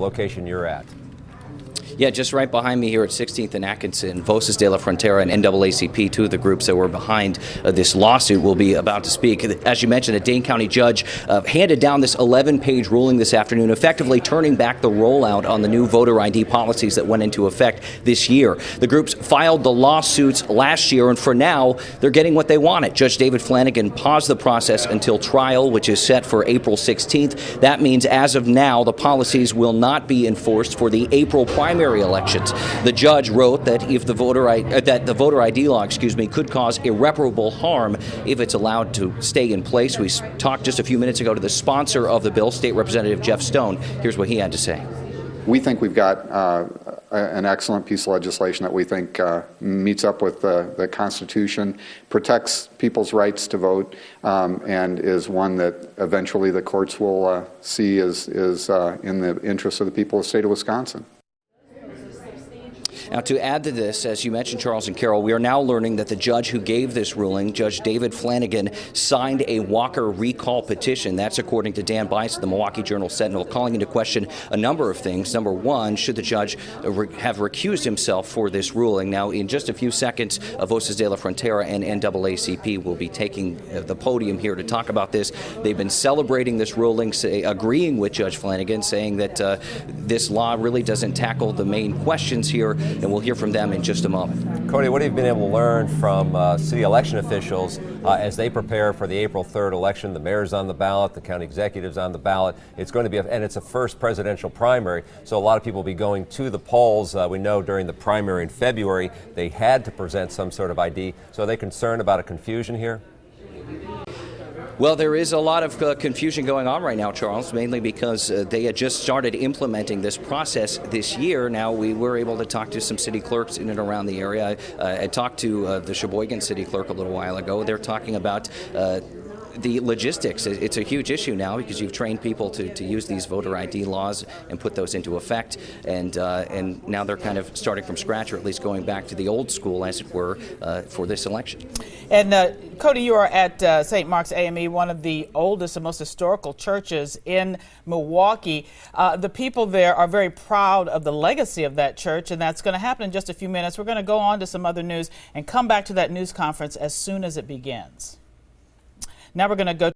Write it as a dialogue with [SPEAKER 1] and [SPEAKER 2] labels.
[SPEAKER 1] location you're at.
[SPEAKER 2] Yeah, just right behind me here at 16th and Atkinson, Voces de la Frontera and NAACP, two of the groups that were behind this lawsuit, will be about to speak. As you mentioned, a Dane County judge handed down this 11-page ruling this afternoon, effectively turning back the rollout on the new voter ID policies that went into effect this year. The groups filed the lawsuits last year, and for now, they're getting what they wanted. Judge David Flanagan paused the process until trial, which is set for April 16th. That means, as of now, the policies will not be enforced for the April primary elections. The judge wrote that if the voter ID law, could cause irreparable harm if it's allowed to stay in place. We talked just a few minutes ago to the sponsor of the bill, State Representative Jeff Stone. Here's what he had to say.
[SPEAKER 3] We think we've got an excellent piece of legislation that we think meets up with the Constitution, protects people's rights to vote, and is one that eventually the courts will see is in the interest of the people of the state of Wisconsin.
[SPEAKER 2] Now, to add to this, as you mentioned, Charles and Carol, we are now learning that the judge who gave this ruling, Judge David Flanagan, signed a Walker recall petition. That's according to Dan Bice of the Milwaukee Journal-Sentinel, calling into question a number of things. Number one, should the judge have recused himself for this ruling? Now, in just a few seconds, Voces de la Frontera and NAACP will be taking the podium here to talk about this. They've been celebrating this ruling, agreeing with Judge Flanagan, saying that this law really doesn't tackle the main questions here, and we'll hear from them in just a moment.
[SPEAKER 1] Cody, what have you been able to learn from city election officials as they prepare for the April 3rd election? The mayor's on the ballot, the county executive's on the ballot. It's going to be, and it's a first presidential primary, so a lot of people will be going to the polls. We know during the primary in February, they had to present some sort of ID. So are they concerned about a confusion here?
[SPEAKER 2] Well, there is a lot of confusion going on right now, Charles, mainly because they had just started implementing this process this year. Now, we were able to talk to some city clerks in and around the area. I talked to the Sheboygan city clerk a little while ago. They're talking about the logistics. It's a huge issue now because you've trained people to use these voter ID laws and put those into effect, and now they're kind of starting from scratch, or at least going back to the old school, as it were, for this election.
[SPEAKER 4] And Cody, you are at St. Mark's AME, one of the oldest and most historical churches in Milwaukee. The people there are very proud of the legacy of that church, and that's going to happen in just a few minutes. We're going to go on to some other news and come back to that news conference as soon as it begins. Now we're going to go